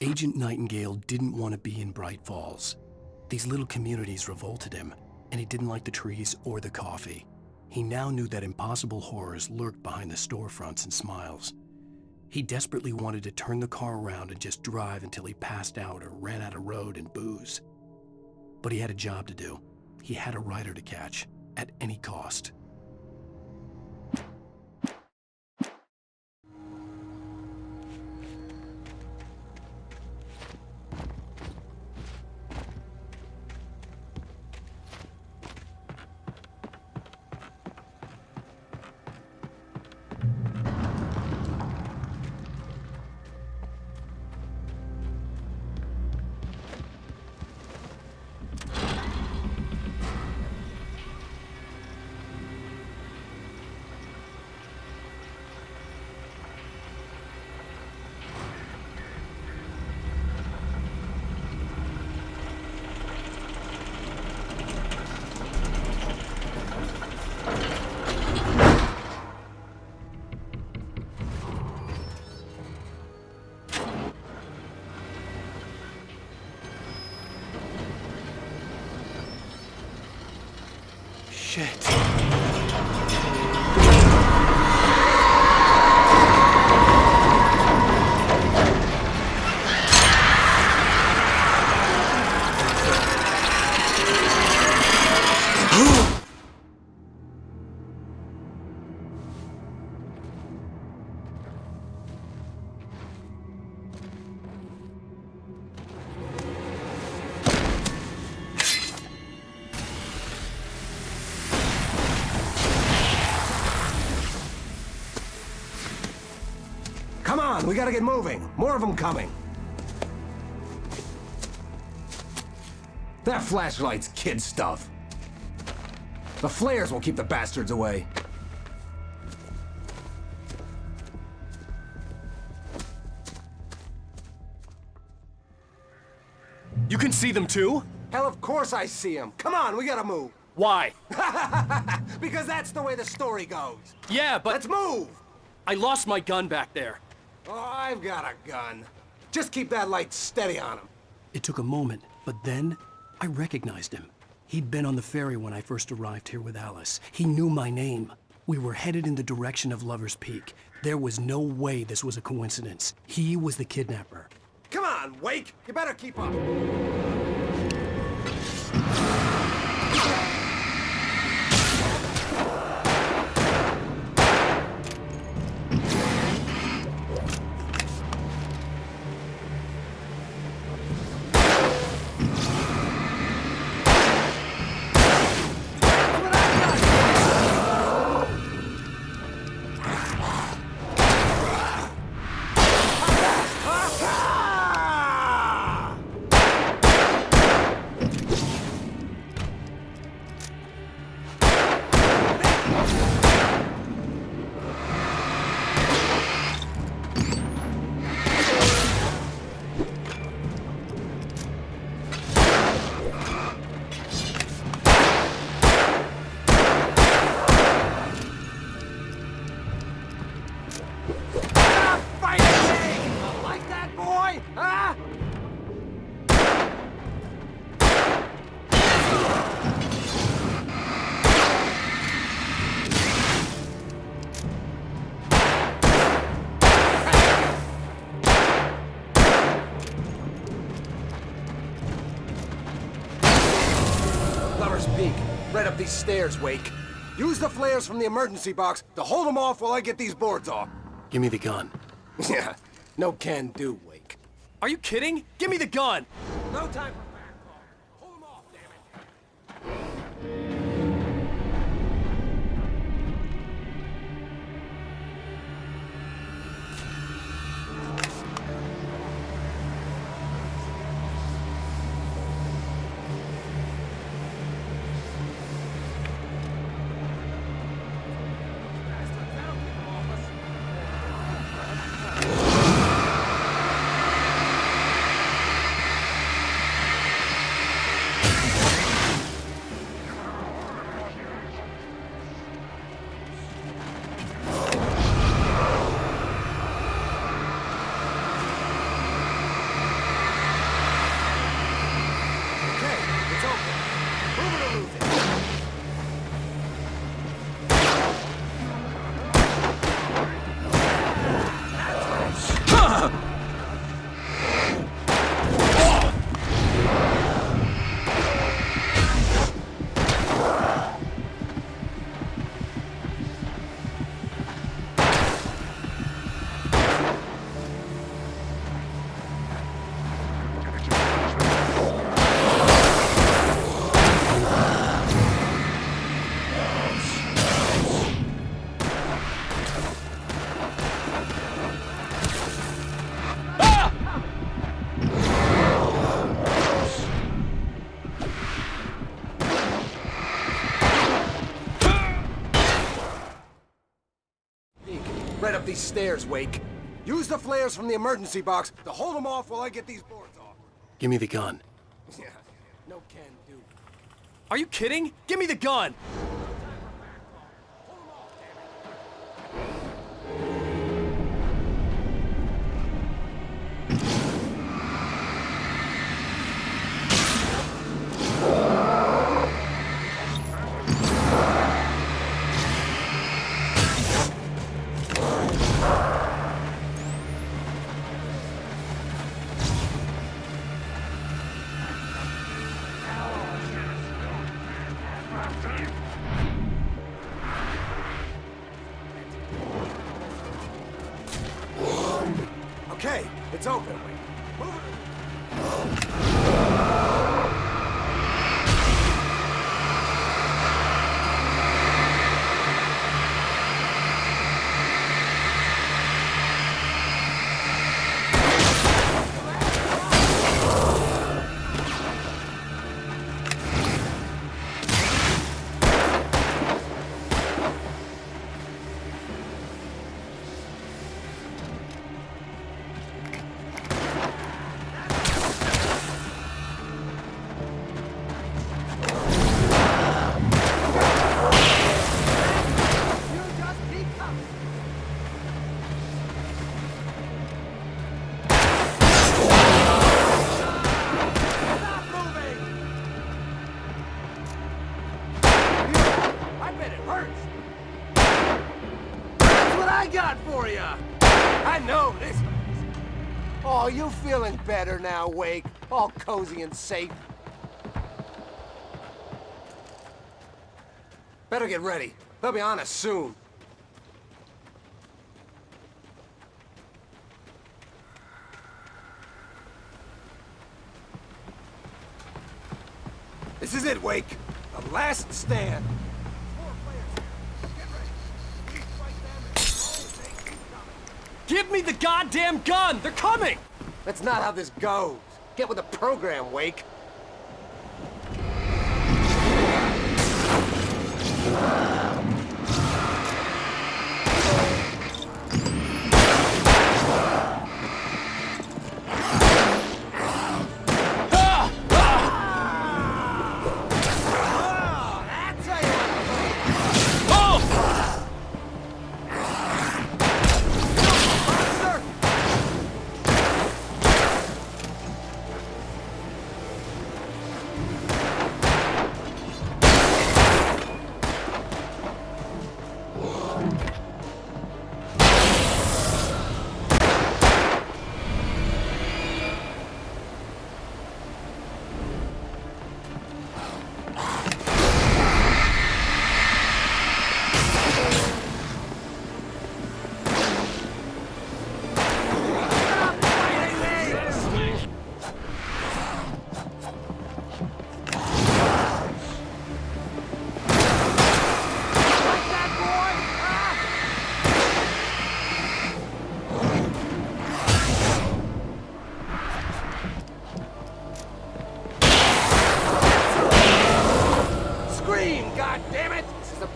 Agent Nightingale didn't want to be in Bright Falls. These little communities revolted him, and he didn't like the trees or the coffee. He now knew that impossible horrors lurked behind the storefronts and smiles. He desperately wanted to turn the car around and just drive until he passed out or ran out of road and booze. But he had a job to do. He had a rider to catch, at any cost. Shit. Come on, we gotta get moving. More of them coming. That flashlight's kid stuff. The flares will keep the bastards away. You can see them too? Hell, of course I see them. Come on, we gotta move. Why? Because that's the way the story goes. Yeah, but Let's move! I lost my gun back there. Oh, I've got a gun. Just keep that light steady on him. It took a moment, but then I recognized him. He'd been on the ferry when I first arrived here with Alice. He knew my name. We were headed in the direction of Lover's Peak. There was no way this was a coincidence. He was the kidnapper. Come on, Wake! You better keep up. Lover's Peak. Right up these stairs, Wake. Use the flares from the emergency box to hold them off while I get these boards off. Give me the gun. Yeah, no can do, Wake. Are you kidding? Give me the gun! No time for back talk. Hold them off, damn it. right up these stairs, Wake. Use the flares from the emergency box to hold them off while I get these boards off. Give me the gun. Yeah, no can do. Are you kidding? Give me the gun! Okay, it's open. Move it. I know this. Oh, you feeling better now, Wake? All cozy and safe. Better get ready. They'll be on us soon. This is it, Wake. The last stand. Give me the goddamn gun! They're coming! That's not how this goes. Get with the program, Wake.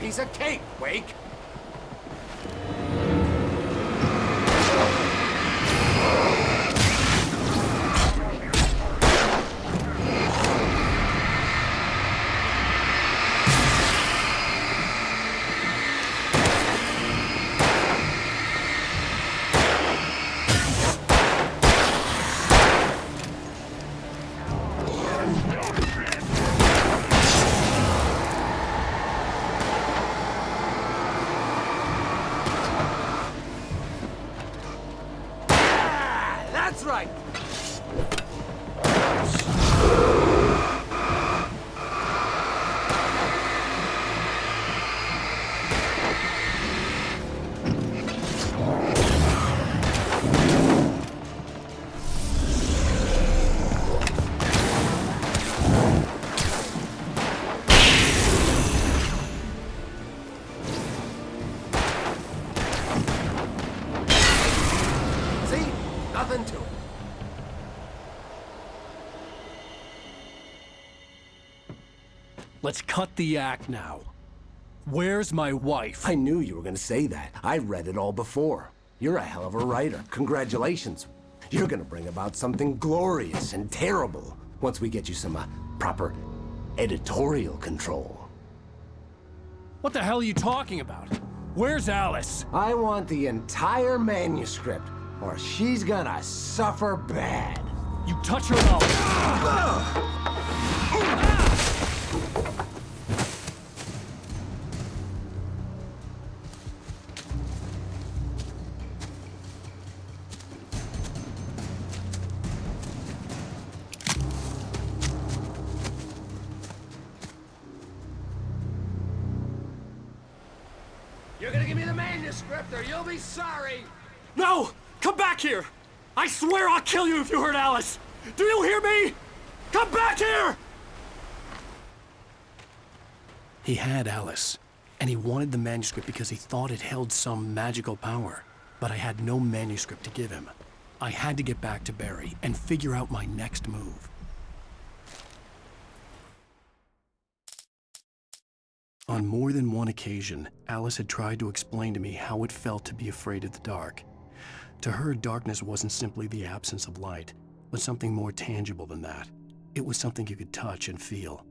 Piece of cake, Wake. That's right. See? Nothing to it. Let's cut the act now. Where's my wife? I knew you were gonna say that. I read it all before. You're a hell of a writer. Congratulations. You're gonna bring about something glorious and terrible once we get you some proper editorial control. What the hell are you talking about? Where's Alice? I want the entire manuscript, or she's gonna suffer bad. You touch her and I'll... You're gonna give me the manuscript, or you'll be sorry! No! Come back here! I swear I'll kill you if you hurt Alice! Do you hear me? Come back here! He had Alice, and he wanted the manuscript because he thought it held some magical power. But I had no manuscript to give him. I had to get back to Barry and figure out my next move. On more than one occasion, Alice had tried to explain to me how it felt to be afraid of the dark. To her, darkness wasn't simply the absence of light, but something more tangible than that. It was something you could touch and feel.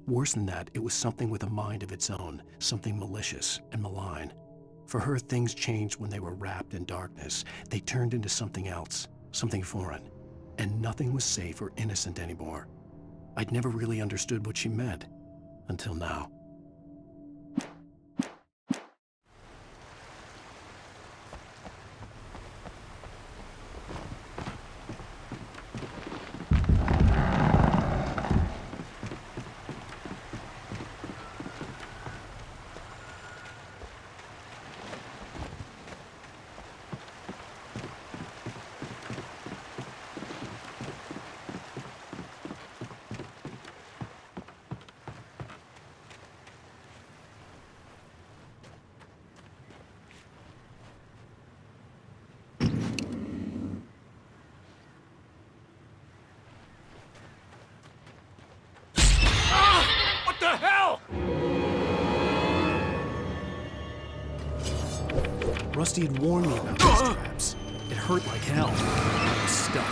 Worse than that, it was something with a mind of its own, something malicious and malign. For her, things changed when they were wrapped in darkness. They turned into something else, something foreign, and nothing was safe or innocent anymore. I'd never really understood what she meant, until now. What the hell? Rusty had warned me about these traps. It hurt like hell. I was stuck.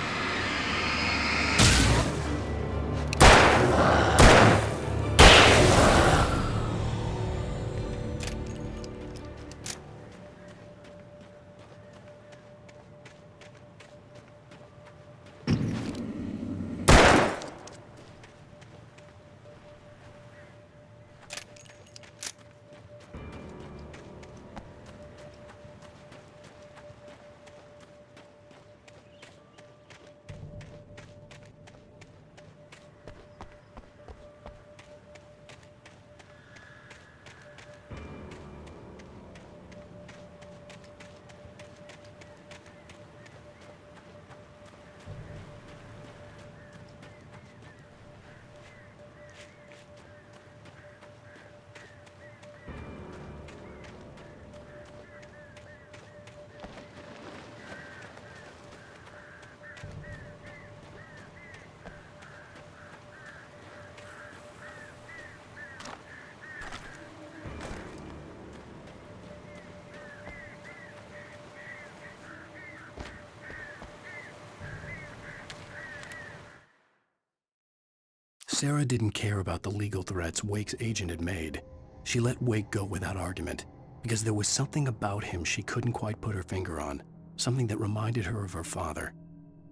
Sarah didn't care about the legal threats Wake's agent had made. She let Wake go without argument, because there was something about him she couldn't quite put her finger on, something that reminded her of her father.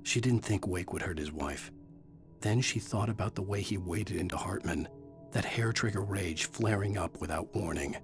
She didn't think Wake would hurt his wife. Then she thought about the way he waded into Hartman, that hair-trigger rage flaring up without warning.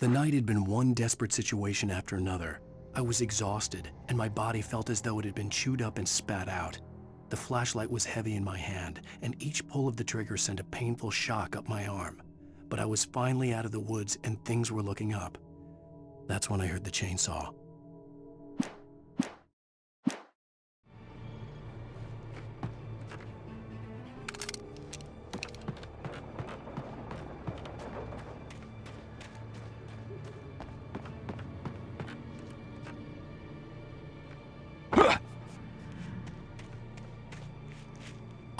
The night had been one desperate situation after another. I was exhausted, and my body felt as though it had been chewed up and spat out. The flashlight was heavy in my hand, and each pull of the trigger sent a painful shock up my arm. But I was finally out of the woods, and things were looking up. That's when I heard the chainsaw.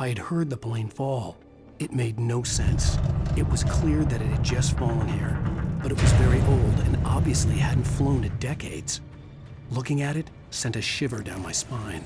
I had heard the plane fall. It made no sense. It was clear that it had just fallen here, but it was very old and obviously hadn't flown in decades. Looking at it sent a shiver down my spine.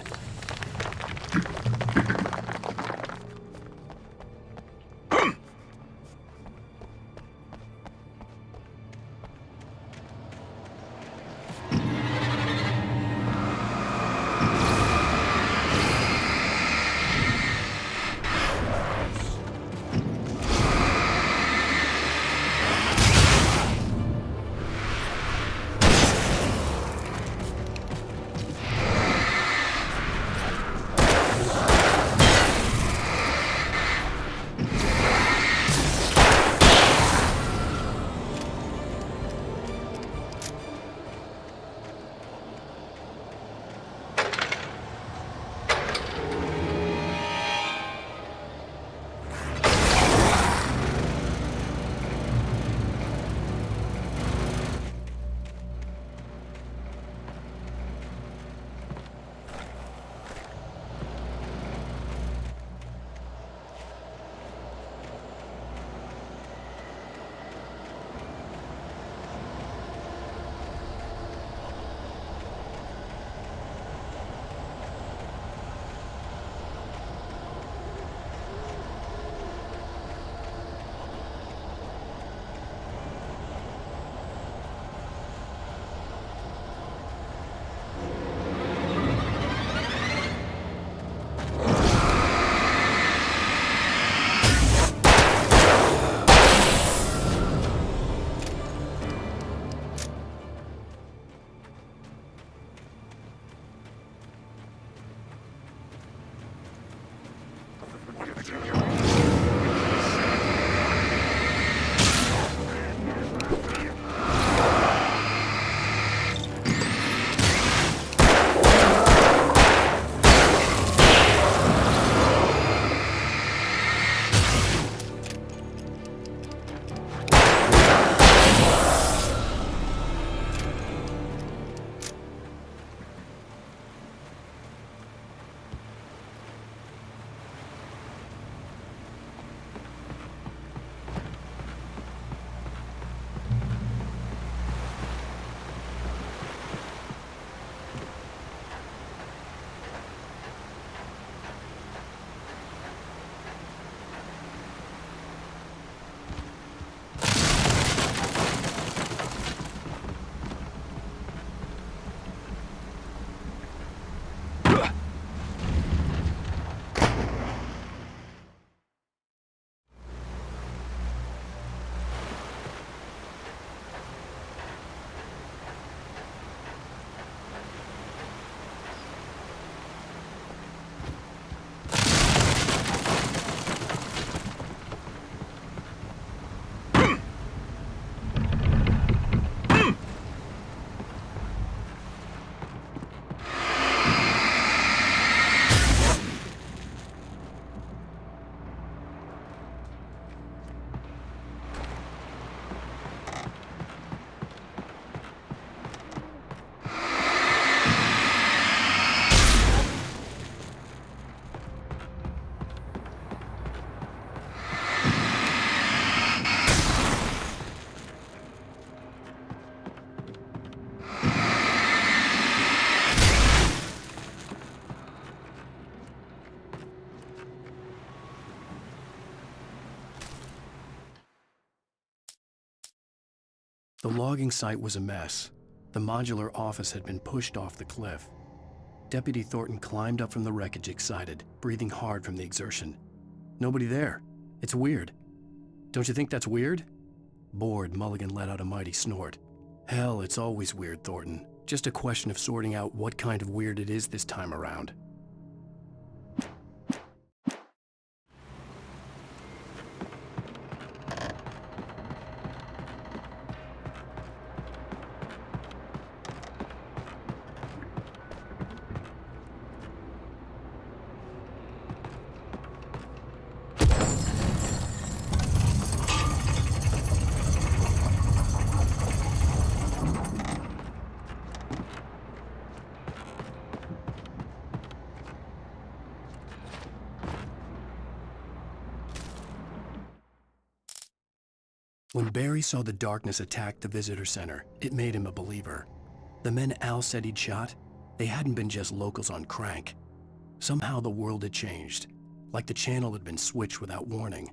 The logging site was a mess. The modular office had been pushed off the cliff. Deputy Thornton climbed up from the wreckage excited, breathing hard from the exertion. Nobody there. It's weird. Don't you think that's weird? Bored, Mulligan let out a mighty snort. Hell, it's always weird, Thornton. Just a question of sorting out what kind of weird it is this time around. When Barry saw the darkness attack the visitor center, it made him a believer. The men Al said he'd shot, they hadn't been just locals on crank. Somehow the world had changed, like the channel had been switched without warning.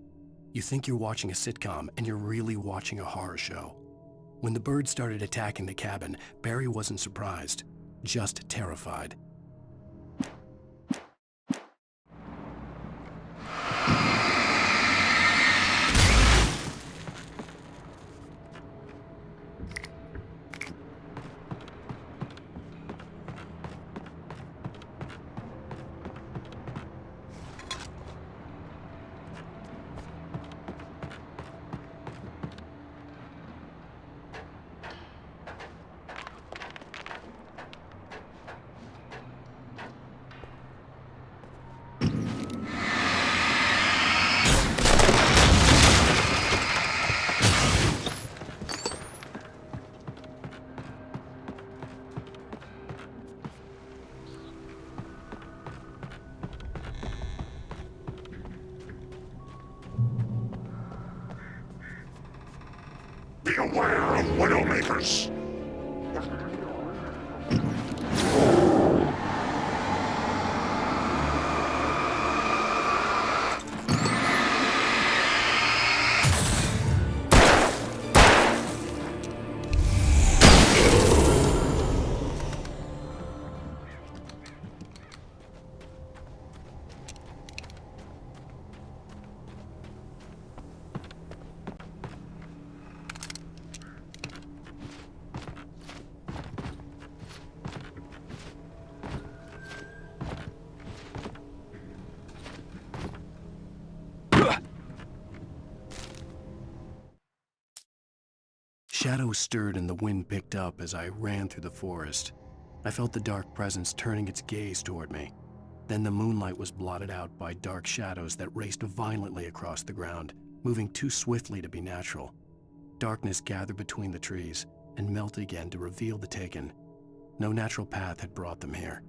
You think you're watching a sitcom, and you're really watching a horror show. When the birds started attacking the cabin, Barry wasn't surprised, just terrified. Be aware of Widowmakers! Shadows stirred and the wind picked up as I ran through the forest. I felt the dark presence turning its gaze toward me. Then the moonlight was blotted out by dark shadows that raced violently across the ground, moving too swiftly to be natural. Darkness gathered between the trees and melted again to reveal the Taken. No natural path had brought them here.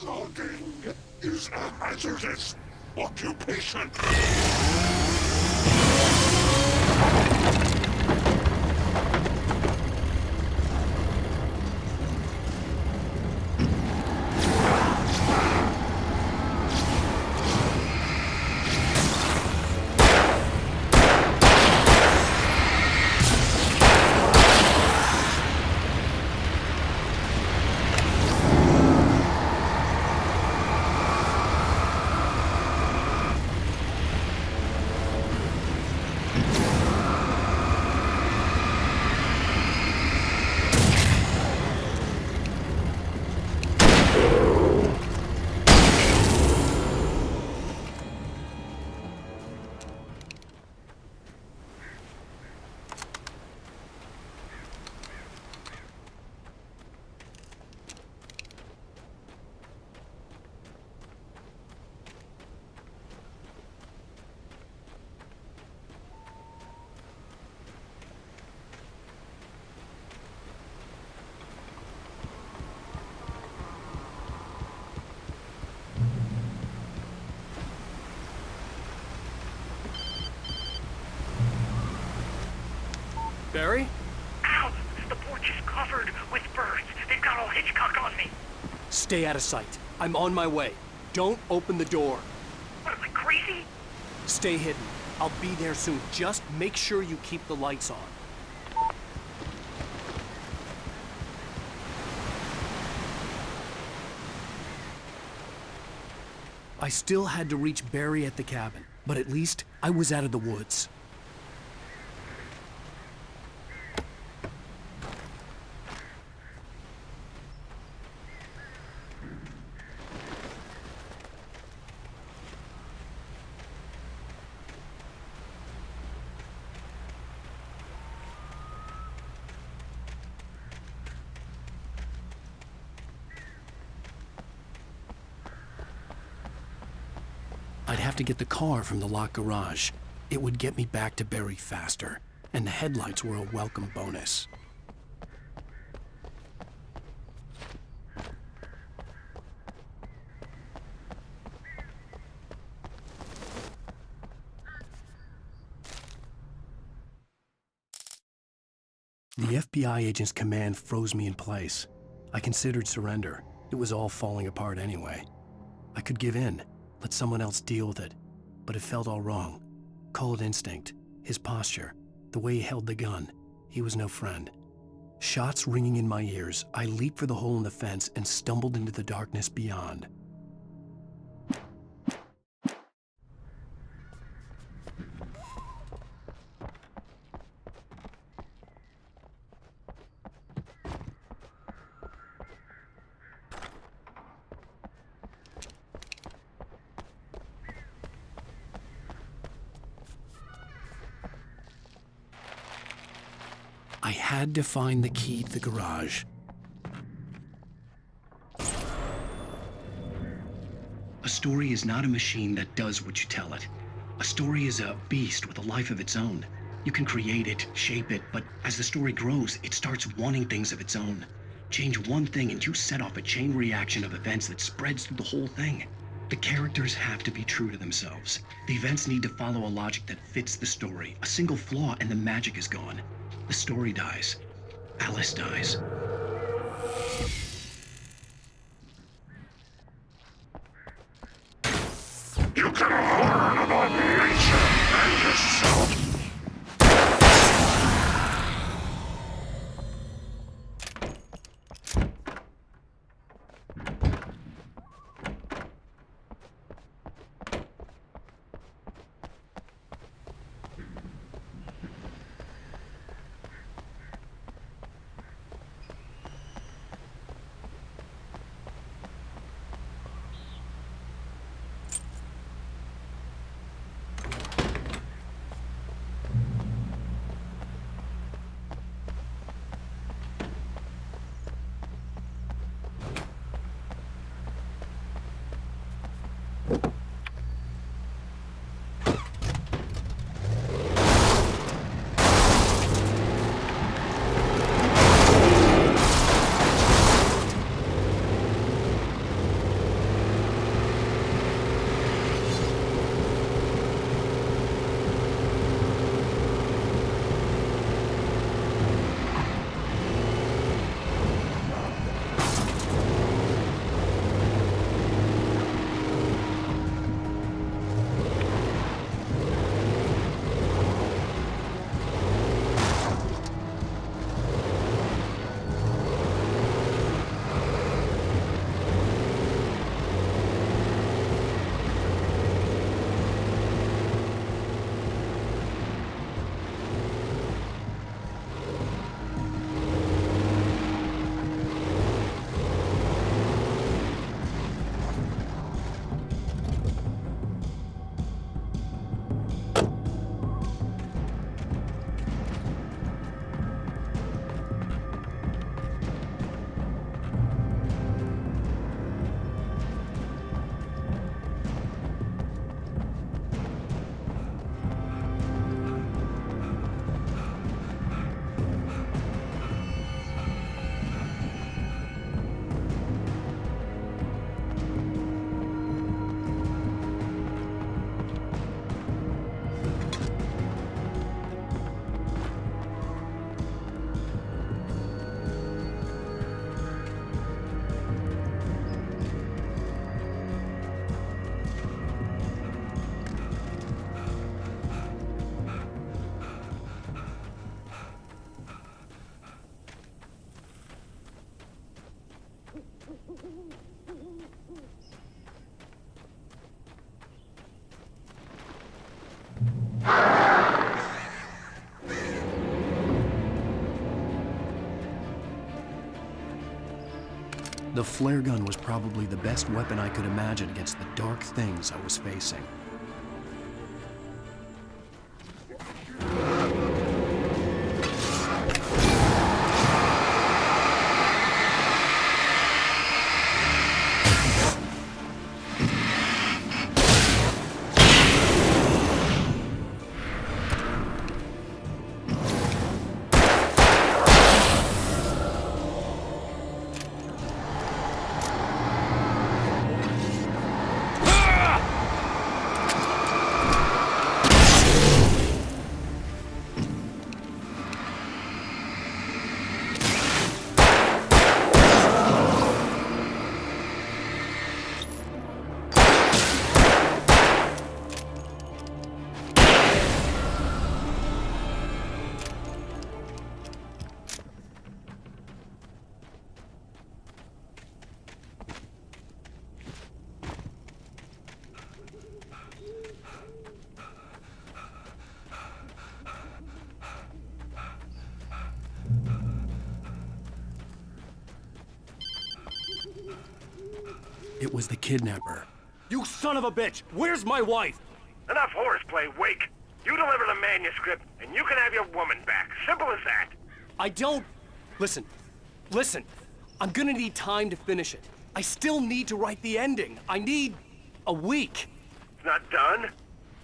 Logging is a hazardous occupation. Barry? Ow! The porch is covered with birds. They've got all Hitchcock on me. Stay out of sight. I'm on my way. Don't open the door. What, am I crazy? Stay hidden. I'll be there soon. Just make sure you keep the lights on. I still had to reach Barry at the cabin, but at least I was out of the woods. I'd have to get the car from the locked garage. It would get me back to Barry faster, and the headlights were a welcome bonus. The FBI agent's command froze me in place. I considered surrender. It was all falling apart anyway. I could give in, let someone else deal with it, but it felt all wrong. Call it instinct, his posture, the way he held the gun. He was no friend. Shots ringing in my ears, I leaped for the hole in the fence and stumbled into the darkness beyond. I had to find the key to the garage. A story is not a machine that does what you tell it. A story is a beast with a life of its own. You can create it, shape it, but as the story grows, it starts wanting things of its own. Change one thing and you set off a chain reaction of events that spreads through the whole thing. The characters have to be true to themselves. The events need to follow a logic that fits the story. A single flaw and the magic is gone. The story dies. Alice dies. You can learn about nature and yourself. The flare gun was probably the best weapon I could imagine against the dark things I was facing. It was the kidnapper. You son of a bitch! Where's my wife? Enough horseplay, Wake. You deliver the manuscript, and you can have your woman back. Simple as that. I don't... Listen. I'm gonna need time to finish it. I still need to write the ending. I need a week. It's not done.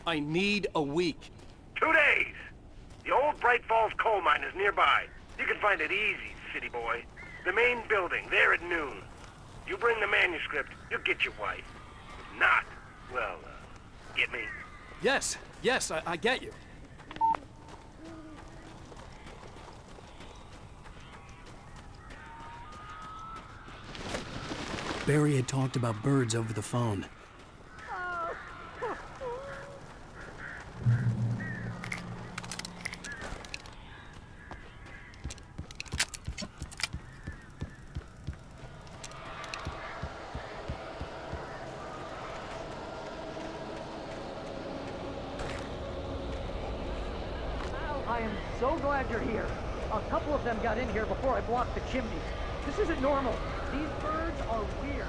I need a week. 2 days. The old Bright Falls coal mine is nearby. You can find it easy, city boy. The main building, there at noon. You bring the manuscript, you'll get your wife. If not, well, get me? Yes, I get you. Barry had talked about birds over the phone. I am so glad you're here. A couple of them got in here before I blocked the chimneys. This isn't normal. These birds are weird.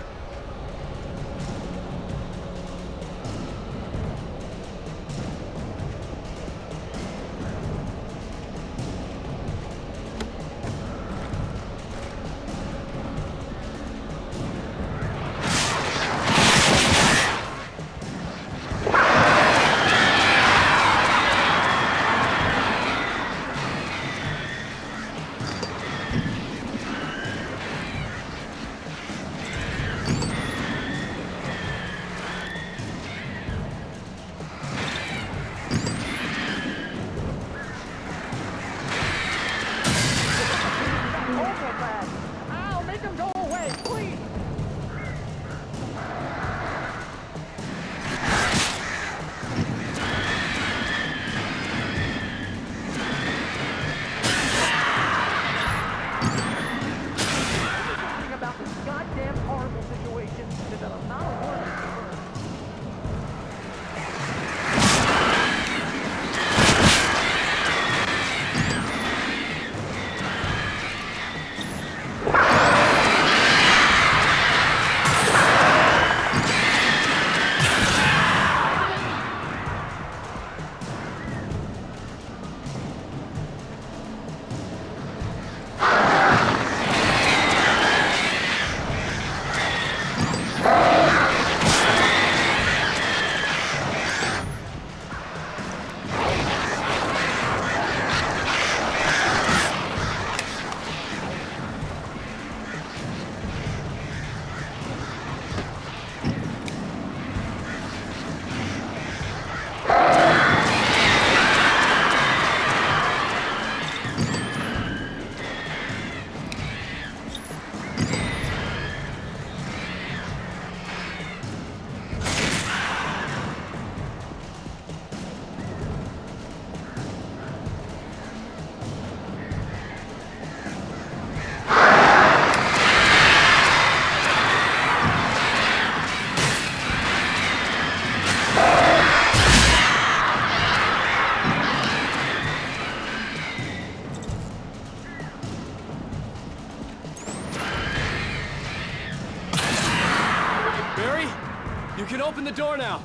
can open the door now.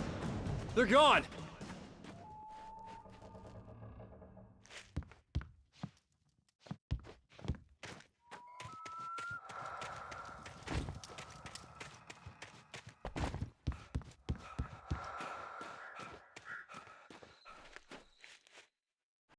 They're gone.